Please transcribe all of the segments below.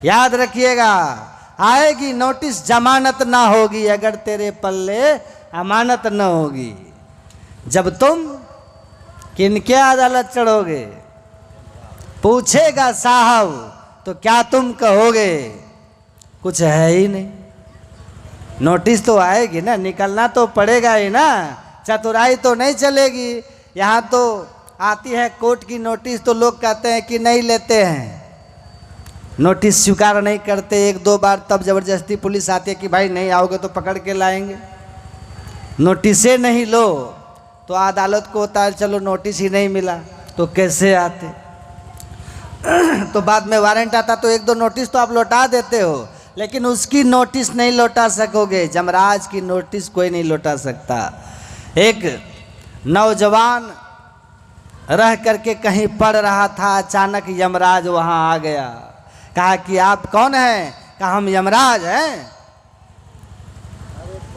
याद रखिएगा, आएगी नोटिस जमानत ना होगी अगर तेरे पल्ले अमानत न होगी। जब तुम किनके अदालत चढ़ोगे, पूछेगा साहब तो क्या तुम कहोगे? कुछ है ही नहीं। नोटिस तो आएगी ना, निकलना तो पड़ेगा ही ना, चतुराई तो नहीं चलेगी। यहाँ तो आती है कोर्ट की नोटिस तो लोग कहते हैं कि नहीं लेते हैं, नोटिस स्वीकार नहीं करते। एक दो बार तब ज़बरदस्ती पुलिस आती है कि भाई नहीं आओगे तो पकड़ के लाएंगे। नोटिसे नहीं लो तो अदालत को होता है चलो नोटिस ही नहीं मिला तो कैसे आते। तो बाद में वारंट आता तो एक दो नोटिस तो आप लौटा देते हो, लेकिन उसकी नोटिस नहीं लौटा सकोगे। जमराज की नोटिस कोई नहीं लौटा सकता। एक नौजवान रह करके कहीं पढ़ रहा था, अचानक यमराज वहाँ आ गया। कहा कि आप कौन हैं? कहा हम यमराज हैं।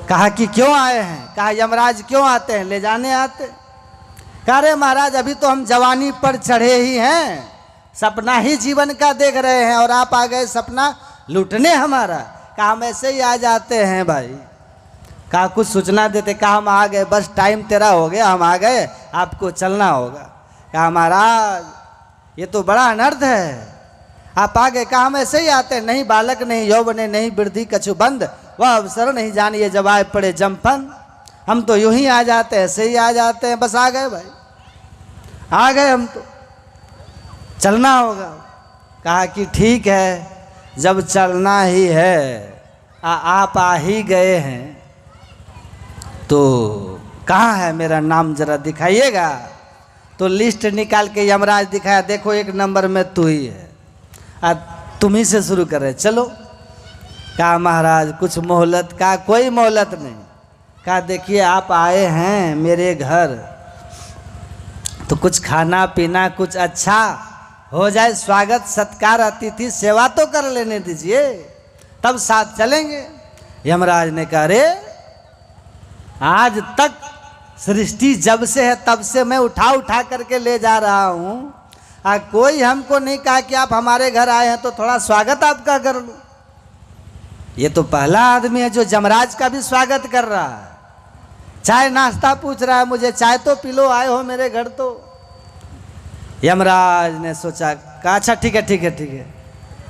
कहा कि क्यों आए हैं? कहा यमराज क्यों आते हैं, ले जाने आते। कहा रे महाराज अभी तो हम जवानी पर चढ़े ही हैं, सपना ही जीवन का देख रहे हैं और आप आ गए सपना लूटने हमारा। कहा हम ऐसे ही आ जाते हैं भाई। कहा कुछ सूचना देते। कहा हम आ गए, बस टाइम तेरा हो गया, हम आ गए, आपको चलना होगा। कहा महाराज ये तो बड़ा अनर्थ है, आप आ गए। कहा हम ऐसे ही आते हैं, नहीं बालक नहीं यौवने नहीं वृद्धि कछु बंद, वह अवसर नहीं जानिए जब आए पड़े जमफन। हम तो यूं ही आ जाते हैं, ऐसे ही आ जाते हैं, बस आ गए भाई, आ गए हम तो, चलना होगा। कहा कि ठीक है, जब चलना ही है, आप आ ही गए हैं तो कहाँ है मेरा नाम जरा दिखाइएगा। तो लिस्ट निकाल के यमराज दिखाया, देखो एक नंबर में तू ही है, तुम ही से शुरू कर रहे, चलो। कहा महाराज कुछ मोहलत? का कोई मोहलत नहीं। कहा देखिए आप आए हैं मेरे घर तो कुछ खाना पीना कुछ अच्छा हो जाए, स्वागत सत्कार अतिथि सेवा तो कर लेने दीजिए, तब साथ चलेंगे। यमराज ने कहा रे आज तक सृष्टि जब से है तब से मैं उठा उठा करके ले जा रहा हूँ, कोई हमको नहीं कहा कि आप हमारे घर आए हैं तो थोड़ा स्वागत आपका कर लूँ। ये तो पहला आदमी है जो जमराज का भी स्वागत कर रहा है, चाय नाश्ता पूछ रहा है, मुझे चाय तो पी लो, आए हो मेरे घर तो। यमराज ने सोचा, कहा अच्छा ठीक है ठीक है ठीक है,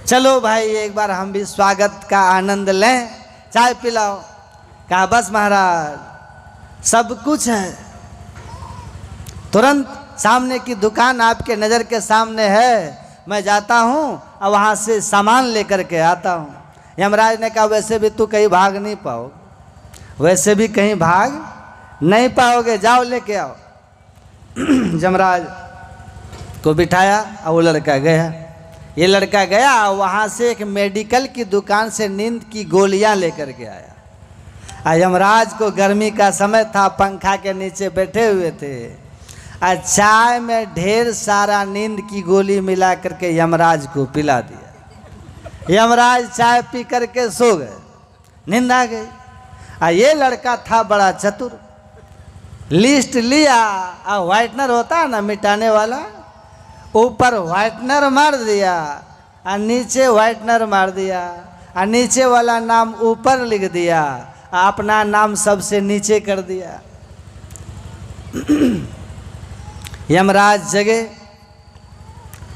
चलो भाई एक बार हम भी स्वागत का आनंद लें, चाय पिलाओ। कहा बस महाराज सब कुछ है, तुरंत सामने की दुकान आपके नज़र के सामने है, मैं जाता हूँ और वहाँ से सामान लेकर के आता हूँ। यमराज ने कहा वैसे भी तू कहीं भाग नहीं पाओ, वैसे भी कहीं भाग नहीं पाओगे, जाओ लेके आओ। यमराज को बिठाया और वो लड़का गया। ये लड़का गया वहाँ से एक मेडिकल की दुकान से नींद की गोलियाँ लेकर के आया। यमराज को गर्मी का समय था, पंखा के नीचे बैठे हुए थे, चाय में ढेर सारा नींद की गोली मिला करके यमराज को पिला दिया। यमराज चाय पी करके सो गए, नींद आ गई। ये लड़का था बड़ा चतुर, लिस्ट लिया और व्हाइटनर होता है ना मिटाने वाला, ऊपर व्हाइटनर मार दिया और नीचे व्हाइटनर मार दिया और नीचे वाला नाम ऊपर लिख दिया, अपना नाम सबसे नीचे कर दिया। यमराज जगे,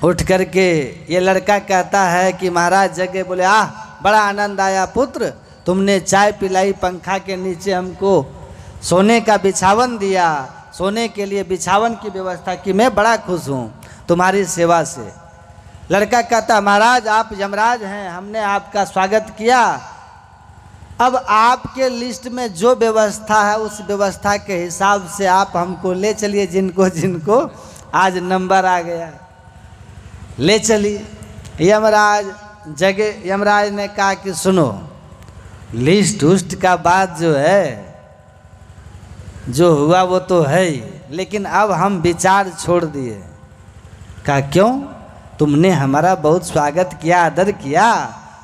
उठ करके ये लड़का कहता है कि महाराज जगे, बोले आह बड़ा आनंद आया पुत्र, तुमने चाय पिलाई, पंखा के नीचे हमको सोने का बिछावन दिया, सोने के लिए बिछावन की व्यवस्था की, मैं बड़ा खुश हूँ तुम्हारी सेवा से। लड़का कहता महाराज आप यमराज हैं, हमने आपका स्वागत किया, अब आपके लिस्ट में जो व्यवस्था है उस व्यवस्था के हिसाब से आप हमको ले चलिए, जिनको जिनको आज नंबर आ गया ले चलिए। यमराज जगे। यमराज ने कहा कि सुनो लिस्ट उस्ट का बात जो है, जो हुआ वो तो है ही, लेकिन अब हम विचार छोड़ दिए। कहा क्यों? तुमने हमारा बहुत स्वागत किया, आदर किया,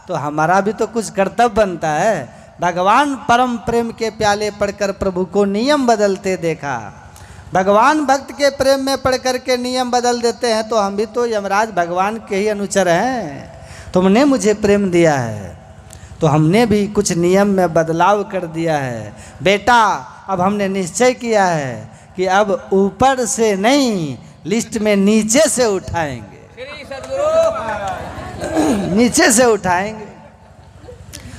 तो हमारा भी तो कुछ कर्तव्य बनता है। भगवान परम प्रेम के प्याले पढ़कर प्रभु को नियम बदलते देखा। भगवान भक्त के प्रेम में पढ़ कर के नियम बदल देते हैं, तो हम भी तो यमराज भगवान के ही अनुचर हैं, तुमने मुझे प्रेम दिया है तो हमने भी कुछ नियम में बदलाव कर दिया है। बेटा अब हमने निश्चय किया है कि अब ऊपर से नहीं, लिस्ट में नीचे से उठाएंगे, नीचे से उठाएंगे।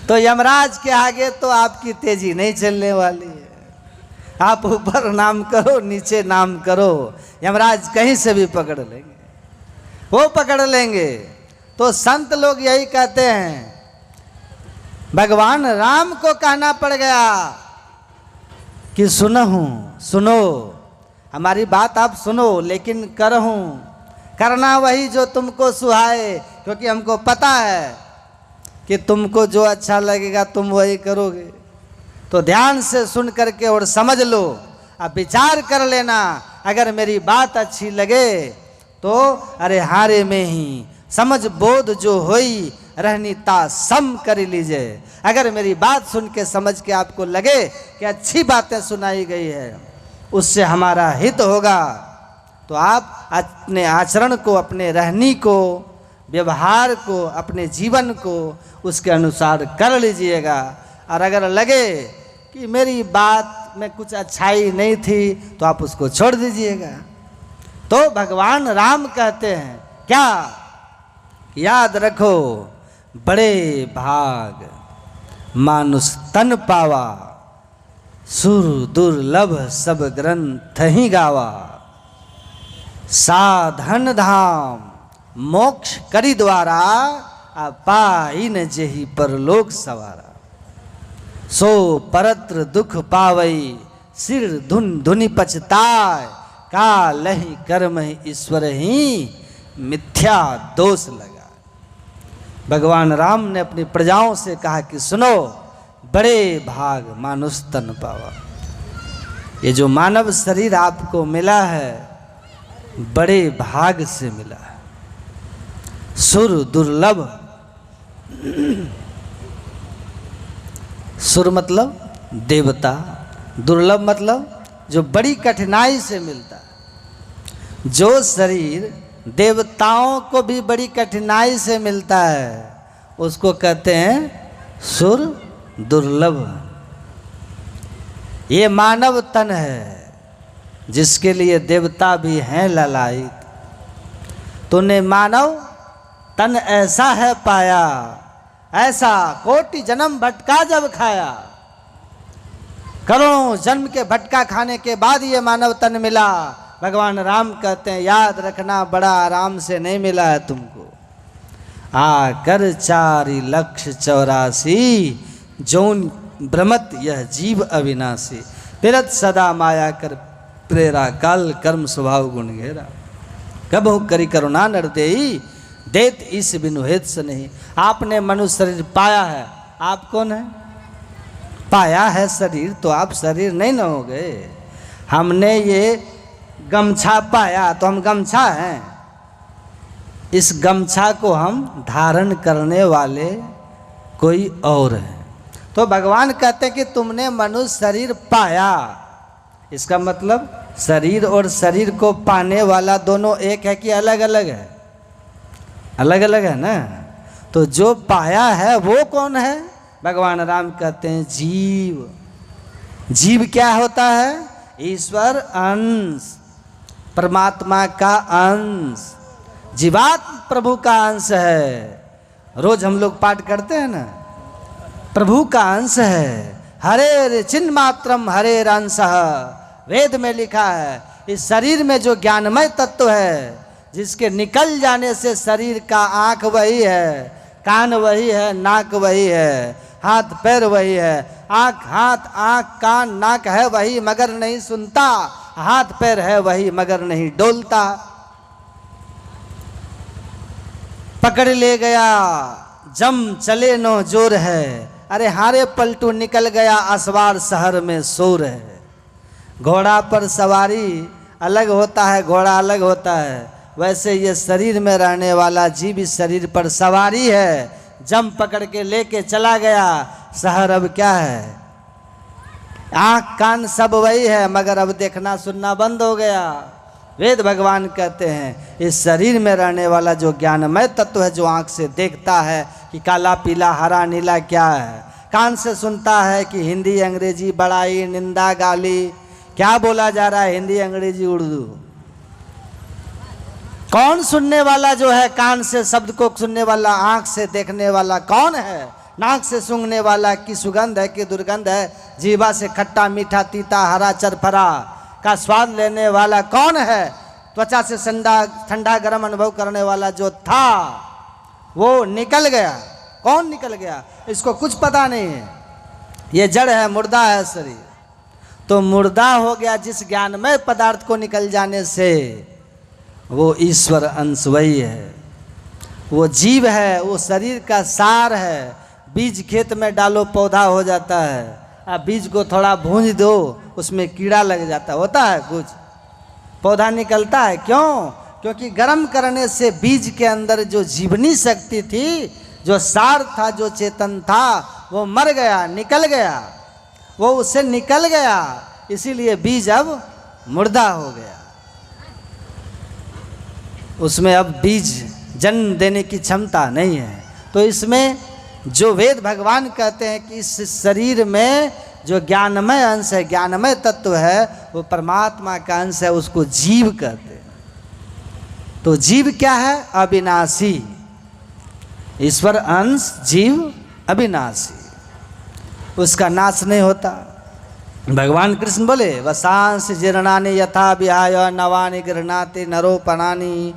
तो यमराज के आगे तो आपकी तेजी नहीं चलने वाली है। आप ऊपर नाम करो, नीचे नाम करो, यमराज कहीं से भी पकड़ लेंगे, वो पकड़ लेंगे। तो संत लोग यही कहते हैं, भगवान राम को कहना पड़ गया कि सुनो, हमारी बात आप सुनो, लेकिन करना वही जो तुमको सुहाए, क्योंकि हमको पता है कि तुमको जो अच्छा लगेगा तुम वही करोगे। तो ध्यान से सुन करके और समझ लो, अब विचार कर लेना। अगर मेरी बात अच्छी लगे तो अरे हारे में ही समझ बोध जो होई रहनी ता सम कर लीजिए। अगर मेरी बात सुन के समझ के आपको लगे कि अच्छी बातें सुनाई गई है, उससे हमारा हित होगा, तो आप अपने आचरण को, अपने रहनी को, व्यवहार को, अपने जीवन को उसके अनुसार कर लीजिएगा। और अगर लगे कि मेरी बात में कुछ अच्छाई नहीं थी तो आप उसको छोड़ दीजिएगा। तो भगवान राम कहते हैं क्या, याद रखो, बड़े भाग मानुष तन पावा, सुर दुर्लभ सब ग्रंथ ही गावा, साधन धाम मोक्ष करी द्वारा, पाइन जेहि परलोक सवारा। सो परत्र दुख पावई, सिर धुन धुनि पछताय, कालहि कर्म ही ईश्वर ही मिथ्या दोष लगा। भगवान राम ने अपनी प्रजाओं से कहा कि सुनो, बड़े भाग मानुष तन पावा, ये जो मानव शरीर आपको मिला है बड़े भाग से मिला है। सुर दुर्लभ, सुर मतलब देवता, दुर्लभ मतलब जो बड़ी कठिनाई से मिलता है। जो शरीर देवताओं को भी बड़ी कठिनाई से मिलता है उसको कहते हैं सुर दुर्लभ। ये मानव तन है जिसके लिए देवता भी हैं ललायित। तूने मानव तन ऐसा है पाया, ऐसा कोटि जन्म भटका जब खाया। करोड़ों जन्म के भटका खाने के बाद ये मानव तन मिला। भगवान राम कहते हैं याद रखना, बड़ा आराम से नहीं मिला है तुमको। आकर 4,84,00,000 जौन भ्रमत यह जीव अविनाशी, फिरत सदा माया कर प्रेरा, काल कर्म स्वभाव गुण घेरा। कबहु करी करुणा नर देई, देत इस बिनु हेत से नहीं। आपने मनुष्य शरीर पाया है, आप कौन है? पाया है शरीर, तो आप शरीर नहीं न हो गए। हमने ये गमछा पाया तो हम गमछा हैं। इस गमछा को हम धारण करने वाले कोई और हैं। तो भगवान कहते हैं कि तुमने मनुष्य शरीर पाया, इसका मतलब शरीर और शरीर को पाने वाला दोनों एक है कि अलग अलग है? अलग अलग है ना। तो जो पाया है वो कौन है? भगवान राम कहते हैं जीव। जीव क्या होता है? ईश्वर अंश, परमात्मा का अंश। जीवात्म प्रभु का अंश है। रोज हम लोग पाठ करते हैं ना, प्रभु का अंश है। हरे चिन्ह मात्रम हरे अंशः, वेद में लिखा है। इस शरीर में जो ज्ञानमय तत्व है, जिसके निकल जाने से शरीर का आँख वही है, कान वही है, नाक वही है, हाथ पैर वही है। आँख कान नाक है वही मगर नहीं सुनता, हाथ पैर है वही मगर नहीं डोलता। पकड़ ले गया जम चले नो जोर है, अरे हारे पलटू निकल गया असवार शहर में शोर है। घोड़ा पर सवारी अलग होता है, घोड़ा अलग होता है, वैसे ये शरीर में रहने वाला जीव इस शरीर पर सवारी है। जम पकड़ के लेके चला गया, शहर अब क्या है? आँख कान सब वही है मगर अब देखना सुनना बंद हो गया। वेद भगवान कहते हैं इस शरीर में रहने वाला जो ज्ञानमय तत्व है, जो आँख से देखता है कि काला पीला हरा नीला क्या है, कान से सुनता है कि हिंदी अंग्रेजी बड़ाई निंदा गाली क्या बोला जा रहा है, हिंदी अंग्रेजी उर्दू, कौन सुनने वाला जो है, कान से शब्द को सुनने वाला, आँख से देखने वाला कौन है, नाक से सूंघने वाला कि सुगंध है कि दुर्गंध है, जीवा से खट्टा मीठा तीता हरा चरफरा का स्वाद लेने वाला कौन है, त्वचा से ठंडा गर्म अनुभव करने वाला जो था वो निकल गया। कौन निकल गया? इसको कुछ पता नहीं है, ये जड़ है, मुर्दा है शरीर। तो मुर्दा हो गया जिस ज्ञानमय पदार्थ को निकल जाने से, वो ईश्वर अंश वही है, वो जीव है, वो शरीर का सार है। बीज खेत में डालो पौधा हो जाता है, अब बीज को थोड़ा भूंज दो उसमें कीड़ा लग जाता, होता है कुछ, पौधा निकलता है। क्यों? क्योंकि गर्म करने से बीज के अंदर जो जीवनी शक्ति थी, जो सार था, जो चेतन था, वो मर गया, निकल गया, वो उससे निकल गया, इसीलिए बीज अब मुर्दा हो गया। उसमें अब बीज जन्म देने की क्षमता नहीं है। तो इसमें जो वेद भगवान कहते हैं कि इस शरीर में जो ज्ञानमय अंश है, ज्ञानमय तत्व है, वो परमात्मा का अंश है, उसको जीव कहते हैं। तो जीव क्या है? अविनाशी। ईश्वर अंश जीव अविनाशी, उसका नाश नहीं होता। भगवान कृष्ण बोले वसांस जीर्णानि यथा विहाय नवानि गृह्णाति नरोपणानि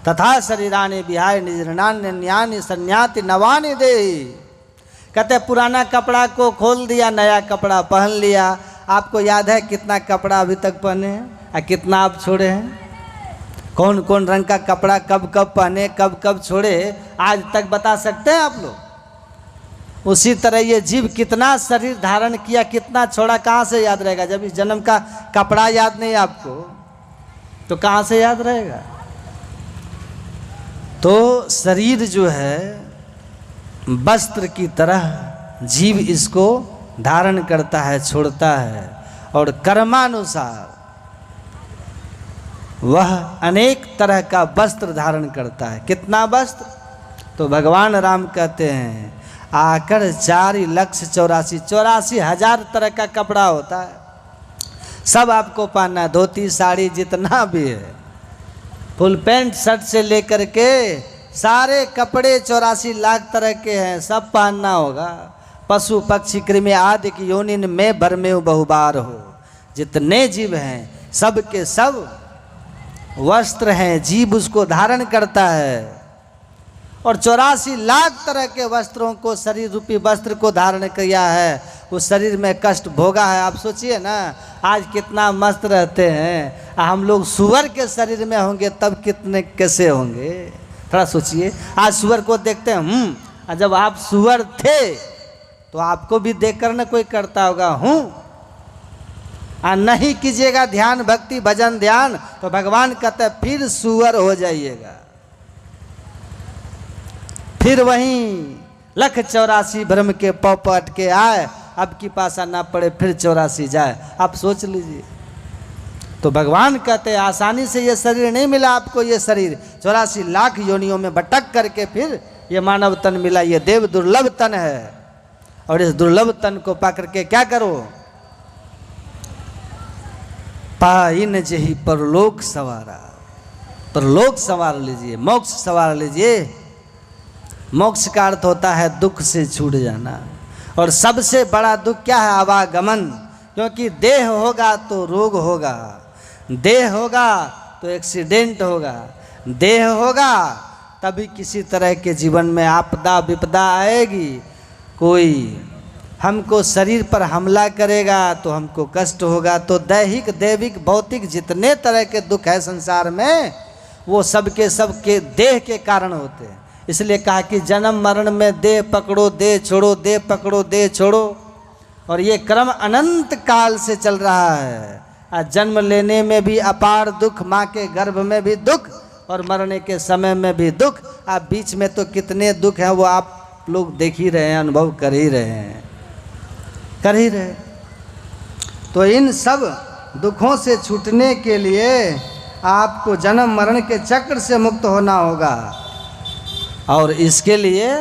तथा शरीरानि विहाय निर्णान्यानि संन्याति नवानि देहि। कहते पुराना कपड़ा को खोल दिया, नया कपड़ा पहन लिया। आपको याद है कितना कपड़ा अभी तक पहने हैं और कितना आप छोड़े हैं? कौन कौन रंग का कपड़ा कब कब पहने, कब कब छोड़े, आज तक बता सकते हैं आप लोग? उसी तरह ये जीव कितना शरीर धारण किया, कितना छोड़ा, कहाँ से याद रहेगा? जब इस जन्म का कपड़ा याद नहीं आपको तो कहाँ से याद रहेगा? तो शरीर जो है वस्त्र की तरह जीव इसको धारण करता है, छोड़ता है, और कर्मानुसार वह अनेक तरह का वस्त्र धारण करता है। कितना वस्त्र? तो भगवान राम कहते हैं आकर 4,84,84,000 तरह का कपड़ा होता है, सब आपको पहनना है। धोती साड़ी जितना भी है, फुल पैंट शर्ट से लेकर के सारे कपड़े 84 लाख तरह के हैं, सब पहनना होगा। पशु पक्षी कृमि आदि की योनिन में भर में बहुबार हो, जितने जीव हैं सब के सब वस्त्र हैं, जीव उसको धारण करता है। और 84 लाख तरह के वस्त्रों को, शरीर रूपी वस्त्र को धारण किया है, उस शरीर में कष्ट भोगा है। आप सोचिए ना, आज कितना मस्त रहते हैं, हम लोग सुअर के शरीर में होंगे तब कितने कैसे होंगे? थोड़ा सोचिए। आज सुअर को देखते हैं, जब आप सुअर थे तो आपको भी देखकर ना कोई करता होगा नहीं कीजिएगा ध्यान भक्ति भजन ध्यान, तो भगवान कहते हैं फिर सुअर हो जाइएगा, फिर वहीं 1,84 भ्रम के पौ अटके आए, अब की पासा ना पड़े फिर 84 जाए। आप सोच लीजिए। तो भगवान कहते हैं आसानी से ये शरीर नहीं मिला आपको, ये शरीर 84 लाख योनियों में भटक करके फिर ये मानव तन मिला। ये देव दुर्लभ तन है, और इस दुर्लभ तन को पा करके क्या करो? पाइन जही परलोक सवारा, परलोक सवार लीजिए, मोक्ष सवार लीजिए। मोक्ष का अर्थ होता है दुख से छूट जाना, और सबसे बड़ा दुख क्या है? आवागमन। क्योंकि देह होगा तो रोग होगा, देह होगा तो एक्सीडेंट होगा, देह होगा तभी किसी तरह के जीवन में आपदा विपदा आएगी। कोई हमको शरीर पर हमला करेगा तो हमको कष्ट होगा। तो दैहिक दैविक भौतिक जितने तरह के दुख है संसार में, वो सबके सबके देह के कारण होते हैं। इसलिए कहा कि जन्म मरण में देह पकड़ो देह छोड़ो, देह पकड़ो देह छोड़ो। और ये क्रम अनंत काल से चल रहा है। जन्म लेने में भी अपार दुख, माँ के गर्भ में भी दुख, और मरने के समय में भी दुख। आप बीच में तो कितने दुख हैं वो आप लोग देख ही रहे हैं, अनुभव कर ही रहे हैं, कर ही रहे। तो इन सब दुखों से छूटने के लिए आपको जन्म मरण के चक्र से मुक्त होना होगा। और इसके लिए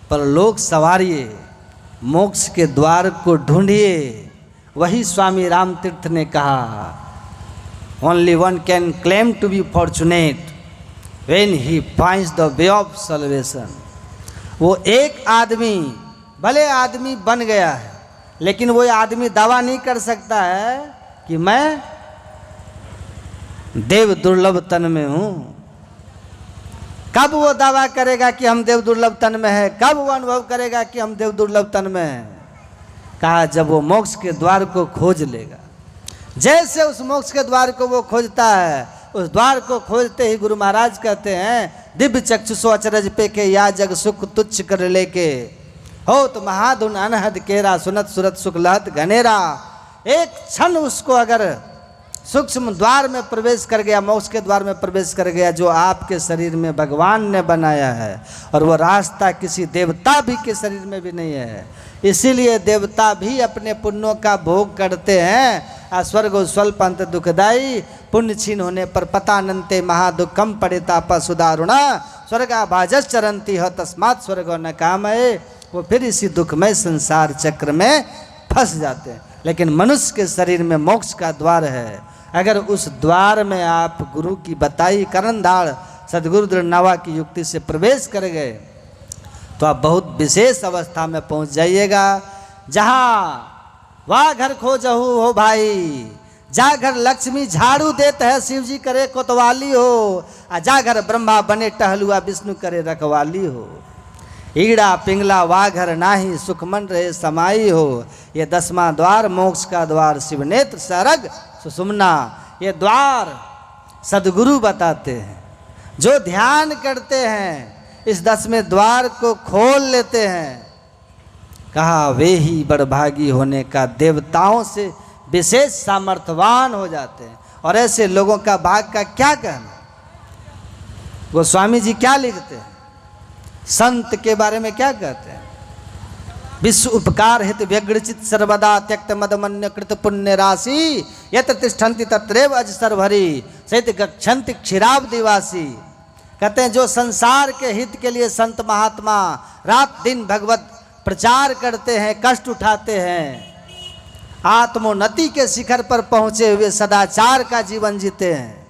परलोक सवारिए, मोक्ष के द्वार को ढूंढिए। वही स्वामी राम तीर्थ ने कहा, only one can claim to be fortunate when he finds the way of salvation. वो एक आदमी भले आदमी बन गया है, लेकिन वो आदमी दावा नहीं कर सकता है कि मैं देव दुर्लभ तन में हूँ। कब वो दावा करेगा कि हम देव दुर्लभ तन में है? कब वो अनुभव करेगा कि हम देव दुर्लभ तन में हैं? कहा जब वो मोक्ष के द्वार को खोज लेगा। जैसे उस मोक्ष के द्वार को वो खोजता है, उस द्वार को खोजते ही गुरु महाराज कहते हैं, दिव्य चक्षुषो अचरज पे के या जग सुख तुच्छ कर लेके हो तो महाधुन अनहद केरा सुनत सुरत सुख लहत घनेरा। एक क्षण उसको अगर सूक्ष्म द्वार में प्रवेश कर गया, मोक्ष के द्वार में प्रवेश कर गया, जो आपके शरीर में भगवान ने बनाया है, और वो रास्ता किसी देवता भी के शरीर में भी नहीं है। इसीलिए देवता भी अपने पुण्यों का भोग करते हैं। स्वर्ग स्वल्प अंत दुखदाई, पुण्य छीन होने पर पतानंते महादुखम पड़े तापा सुदारुणा, स्वर्गा भाजस चरंती हो तस्मात् स्वर्ग न काम है। वो फिर इसी दुखमय संसार चक्र में फंस जाते हैं। लेकिन मनुष्य के शरीर में मोक्ष का द्वार है। अगर उस द्वार में आप गुरु की बताई करनदाड़ सदगुरु दृढ़नावा की युक्ति से प्रवेश कर गए तो आप बहुत विशेष अवस्था में पहुंच जाइएगा। जहाँ वाह घर खोजहू हो भाई, जा घर लक्ष्मी झाड़ू देते है, शिव जी करे कोतवाली हो, जा घर ब्रह्मा बने टहलुआ विष्णु करे रखवाली हो। ईड़ा पिंगला वाघर नाही सुखमन रहे समाई हो, ये 10वां द्वार मोक्ष का द्वार शिवनेत्र सरग सुषुम्ना। ये द्वार सदगुरु बताते हैं। जो ध्यान करते हैं इस 10वें द्वार को खोल लेते हैं। कहा वे ही बड़भागी होने का देवताओं से विशेष सामर्थ्यवान हो जाते हैं। और ऐसे लोगों का भाग का क्या कहना। गोस्वामी जी क्या लिखते हैं, संत के बारे में क्या कहते हैं, विश्व उपकार हित व्यग्रचित सर्वदा त्यक्त मदमन्य कृत पुण्य राशि, यत्र तिष्ठन्ति तत्रैव अज सर्वहरि सहित गच्छन्ति क्षीराब दिवासी। कहते हैं जो संसार के हित के लिए संत महात्मा रात दिन भगवत प्रचार करते हैं, कष्ट उठाते हैं, आत्मोन्नति के शिखर पर पहुंचे हुए सदाचार का जीवन जीते हैं,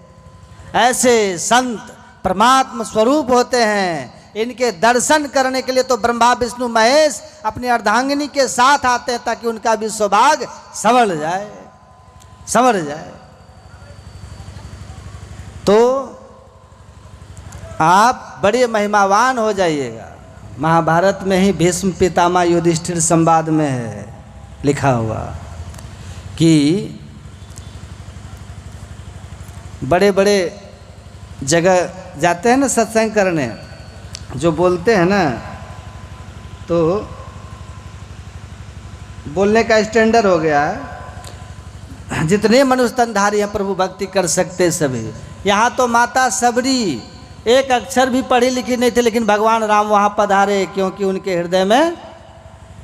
ऐसे संत परमात्मा स्वरूप होते हैं। इनके दर्शन करने के लिए तो ब्रह्मा विष्णु महेश अपनी अर्धांगिनी के साथ आते हैं ताकि उनका भी सौभाग्य संवर जाए। तो आप बड़े महिमावान हो जाइएगा। महाभारत में ही भीष्म पितामह युधिष्ठिर संवाद में है लिखा हुआ कि बड़े बड़े जगह जाते हैं ना सत्संग करने, जो बोलते हैं ना तो बोलने का स्टैंडर्ड हो गया है। जितने मनुष्य तनधारी हैं प्रभु भक्ति कर सकते सभी। यहाँ तो माता सबरी एक अक्षर भी पढ़ी लिखी नहीं थी, लेकिन भगवान राम वहाँ पधारे क्योंकि उनके हृदय में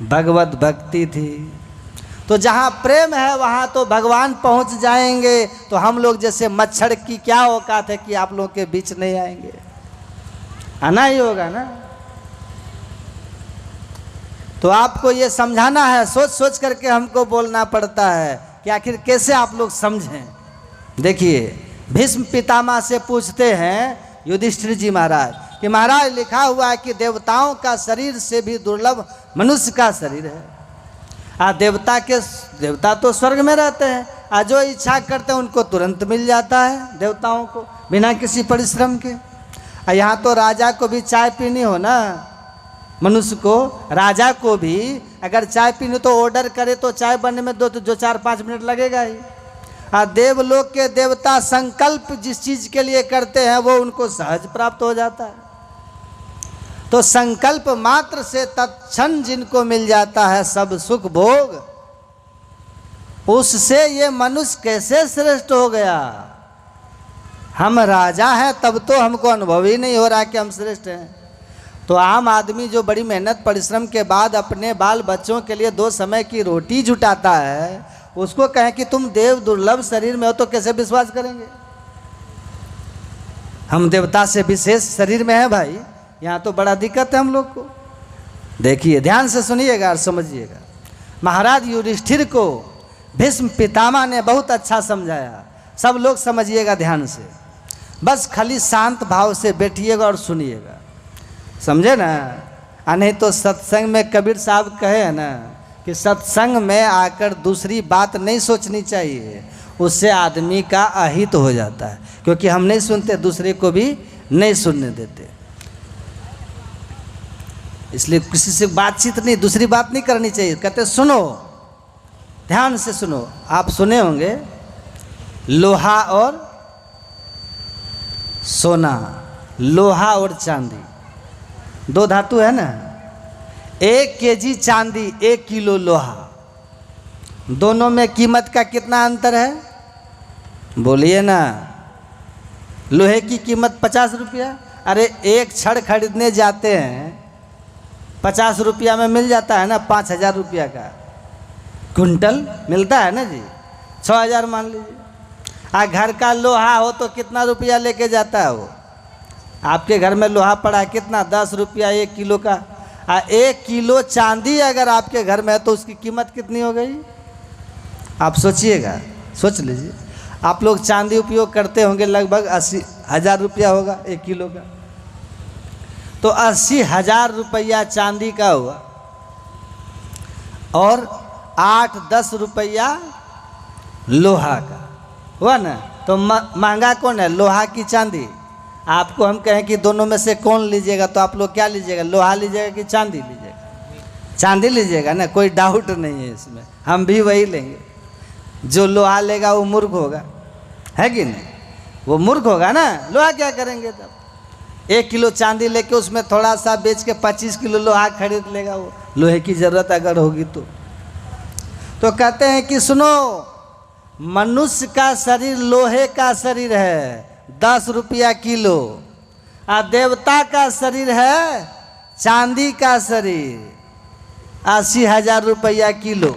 भगवत भक्ति थी। तो जहाँ प्रेम है वहाँ तो भगवान पहुँच जाएंगे। तो हम लोग जैसे मच्छर की क्या औकात है कि आप लोगों के बीच नहीं आएंगे, आना ही होगा ना। तो आपको ये समझाना है, सोच सोच करके हमको बोलना पड़ता है कि आखिर कैसे आप लोग समझें। देखिए भीष्म पितामह से पूछते हैं युधिष्ठिर जी महाराज कि महाराज लिखा हुआ है कि देवताओं का शरीर से भी दुर्लभ मनुष्य का शरीर है। देवता तो स्वर्ग में रहते हैं, जो इच्छा करते हैं उनको तुरंत मिल जाता है देवताओं को बिना किसी परिश्रम के। यहाँ तो राजा को भी चाय पीनी हो ना, मनुष्य को राजा को भी अगर चाय पीनी तो ऑर्डर करे तो चाय बनने में 4-5 मिनट लगेगा ही। देवलोक के देवता संकल्प जिस चीज के लिए करते हैं वो उनको सहज प्राप्त हो जाता है। तो संकल्प मात्र से तत्क्षण जिनको मिल जाता है सब सुख भोग, उससे ये मनुष्य कैसे श्रेष्ठ हो गया। हम राजा हैं तब तो हमको अनुभव ही नहीं हो रहा कि हम श्रेष्ठ हैं। तो आम आदमी जो बड़ी मेहनत परिश्रम के बाद अपने बाल बच्चों के लिए 2 समय की रोटी जुटाता है, उसको कहें कि तुम देव दुर्लभ शरीर में हो तो कैसे विश्वास करेंगे। हम देवता से विशेष शरीर में है भाई, यहाँ तो बड़ा दिक्कत है हम लोग को। देखिए ध्यान से सुनिएगा और समझिएगा। महाराज युधिष्ठिर को भीष्म पितामह ने बहुत अच्छा समझाया, सब लोग समझिएगा ध्यान से, बस खाली शांत भाव से बैठिएगा और सुनिएगा, समझे ना। नहीं तो सत्संग में कबीर साहब कहे हैं ना कि सत्संग में आकर दूसरी बात नहीं सोचनी चाहिए, उससे आदमी का अहित हो जाता है, क्योंकि हम नहीं सुनते दूसरे को भी नहीं सुनने देते। इसलिए किसी से बातचीत नहीं, दूसरी बात नहीं करनी चाहिए। कहते सुनो, ध्यान से सुनो। आप सुने होंगे लोहा और सोना, लोहा और चांदी, दो धातु है ना। 1 केजी चांदी, 1 किलो लोहा, दोनों में कीमत का कितना अंतर है बोलिए ना। लोहे की कीमत 50 रुपया, अरे एक छड़ खरीदने जाते हैं 50 रुपया में मिल जाता है ना, 5000 रुपया का कुंटल मिलता है ना जी, 6000 मान लीजिए। घर का लोहा हो तो कितना रुपया लेके जाता है वो? आपके घर में लोहा पड़ा है कितना, 10 रुपया 1 किलो का। 1 किलो चांदी अगर आपके घर में है तो उसकी कीमत कितनी हो गई? आप सोचिएगा, सोच लीजिए। आप लोग चांदी उपयोग करते होंगे, लगभग 80,000 रुपया होगा 1 किलो का, तो 80,000 रुपया चांदी का हुआ और 8-10 रुपया लोहा का हुआ ना। तो महंगा कौन है, लोहा की चांदी? आपको हम कहें कि दोनों में से कौन लीजिएगा, तो आप लोग क्या लीजिएगा, लोहा लीजिएगा कि चांदी लीजिएगा? चांदी लीजिएगा ना, कोई डाउट नहीं है इसमें, हम भी वही लेंगे। जो लोहा लेगा वो मूर्ख होगा, है कि नहीं? वो मूर्ख होगा ना, लोहा क्या करेंगे तब? 1 किलो चांदी लेके उसमें थोड़ा सा बेच के 25 किलो लोहा खरीद लेगा वो, लोहे की ज़रूरत अगर होगी तो कहते हैं कि सुनो, मनुष्य का शरीर लोहे का शरीर है, 10 रुपया किलो, और देवता का शरीर है चांदी का शरीर, 80,000 रुपया किलो।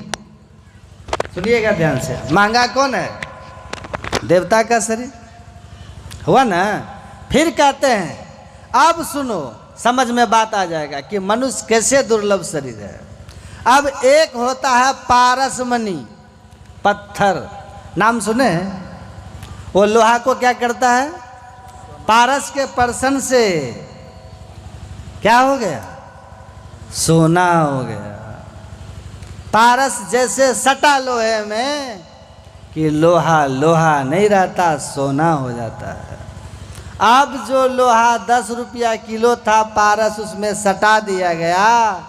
सुनिएगा ध्यान से, महंगा कौन है? देवता का शरीर हुआ ना। फिर कहते हैं, अब सुनो, समझ में बात आ जाएगा कि मनुष्य कैसे दुर्लभ शरीर है। अब एक होता है पारसमणि, पत्थर, नाम सुने हैं? वो लोहा को क्या करता है, पारस के परसन से क्या हो गया, सोना हो गया। पारस जैसे सटा लोहे में कि लोहा लोहा नहीं रहता, सोना हो जाता है। अब जो लोहा 10 रुपया किलो था, पारस उसमें सटा दिया गया,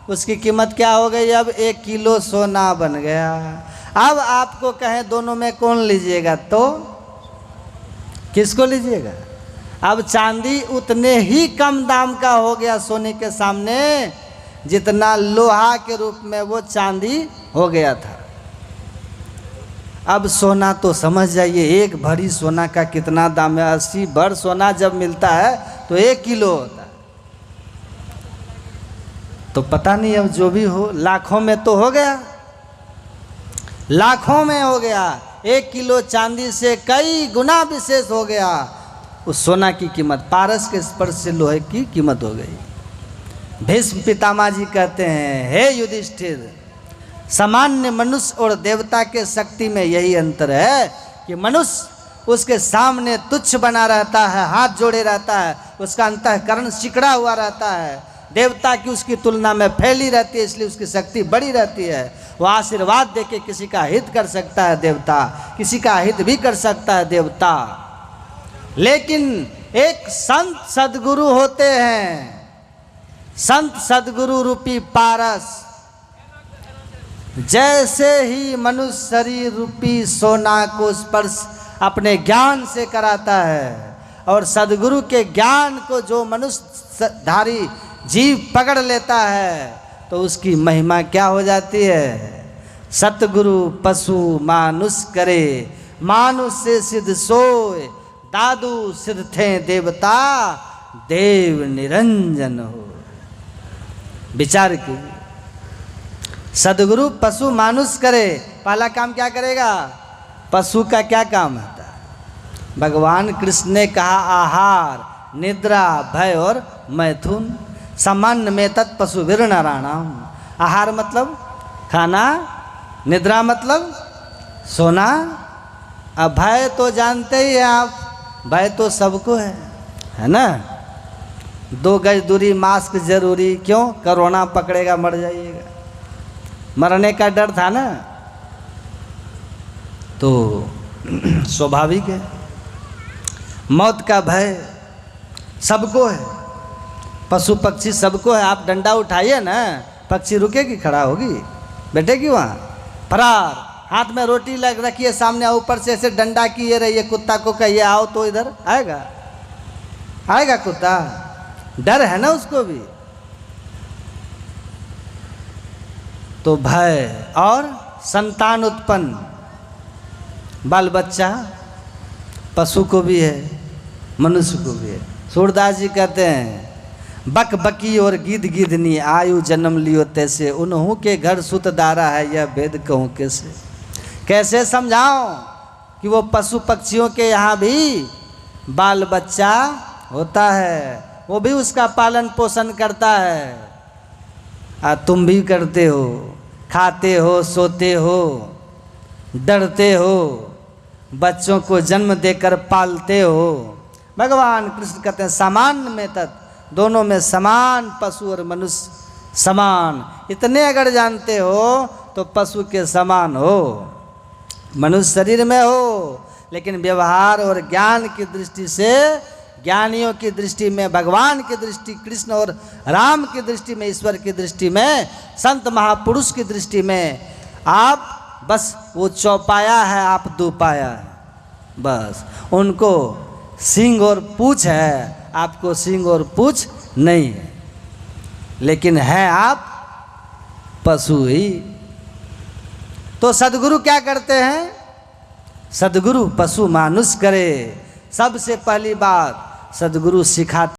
उसकी कीमत क्या हो गई, अब 1 किलो सोना बन गया। अब आपको कहें दोनों में कौन लीजिएगा, तो किसको लीजिएगा? अब चांदी उतने ही कम दाम का हो गया सोने के सामने जितना लोहा के रूप में वो चांदी हो गया था। अब सोना तो समझ जाइए, 1 भरी सोना का कितना दाम है। 80 भर सोना जब मिलता है तो 1 किलो होता है। तो पता नहीं, अब जो भी हो, लाखों में तो हो गया, लाखों में हो गया। 1 किलो चांदी से कई गुना विशेष हो गया उस सोना की कीमत, पारस के स्पर्श से लोहे की कीमत हो गई। भीष्म पितामह जी कहते हैं, हे युधिष्ठिर, सामान्य मनुष्य और देवता के शक्ति में यही अंतर है कि मनुष्य उसके सामने तुच्छ बना रहता है, हाथ जोड़े रहता है, उसका अंतःकरण सिकड़ा हुआ रहता है। देवता की उसकी तुलना में फैली रहती है, इसलिए उसकी शक्ति बड़ी रहती है। वह आशीर्वाद देके किसी का हित कर सकता है देवता, किसी का हित भी कर सकता है देवता। लेकिन एक संत सदगुरु होते हैं, संत सदगुरु रूपी पारस, जैसे ही मनुष्य शरीर रूपी सोना को स्पर्श अपने ज्ञान से कराता है और सदगुरु के ज्ञान को जो मनुष्य धारी जीव पकड़ लेता है तो उसकी महिमा क्या हो जाती है। सतगुरु पशु मानुष करे, मानुष से सिद्ध सोए, दादू सिद्ध थे देवता, देव निरंजन हो। विचार कीजिए, सदगुरु पशु मानुष करे, पहला काम क्या करेगा? पशु का क्या काम होता है? भगवान कृष्ण ने कहा आहार, निद्रा, भय और मैथुन, सामान्य में तत् पशुभिर नराणाम। आहार मतलब खाना, निद्रा मतलब सोना, अब भय तो जानते ही हैं आप, भय तो सबको है ना। 2 गज दूरी, मास्क जरूरी, क्यों? कोरोना पकड़ेगा मर जाइएगा, मरने का डर था ना, तो स्वाभाविक है। मौत का भय सबको है, पशु पक्षी सबको है। आप डंडा उठाइए ना, पक्षी रुकेगी, खड़ा होगी, बैठेगी वहाँ, फरार। हाथ में रोटी लग रखिए सामने, ऊपर से ऐसे डंडा किए रहिए, कुत्ता को कहिए आओ, तो इधर आएगा? आएगा कुत्ता? डर है ना उसको भी। तो भय और संतान उत्पन्न, बाल बच्चा पशु को भी है, मनुष्य को भी है। सूरदास जी कहते हैं बक बकी और गिद्ध गिद्धनी, आयु जन्म लियो तैसे, उन्हों के घर सुत दारा है, यह भेद कहूँ कैसे। कैसे समझाऊं कि वो पशु पक्षियों के यहाँ भी बाल बच्चा होता है, वो भी उसका पालन पोषण करता है। तुम भी करते हो, खाते हो, सोते हो, डरते हो, बच्चों को जन्म देकर पालते हो। भगवान कृष्ण कहते हैं सामान्य में तत्, दोनों में समान, पशु और मनुष्य समान। इतने अगर जानते हो तो पशु के समान हो, मनुष्य शरीर में हो, लेकिन व्यवहार और ज्ञान की दृष्टि से, ज्ञानियों की दृष्टि में, भगवान की दृष्टि, कृष्ण और राम की दृष्टि में, ईश्वर की दृष्टि में, संत महापुरुष की दृष्टि में आप बस वो चौपाया है, आप दुपाया है। बस उनको सींग और पूछ है, आपको सींग और पूछ नहीं है, लेकिन है आप पशु ही। तो सदगुरु क्या करते हैं? सदगुरु पशु मानुष करे। सबसे पहली बात सदगुरु सिखाते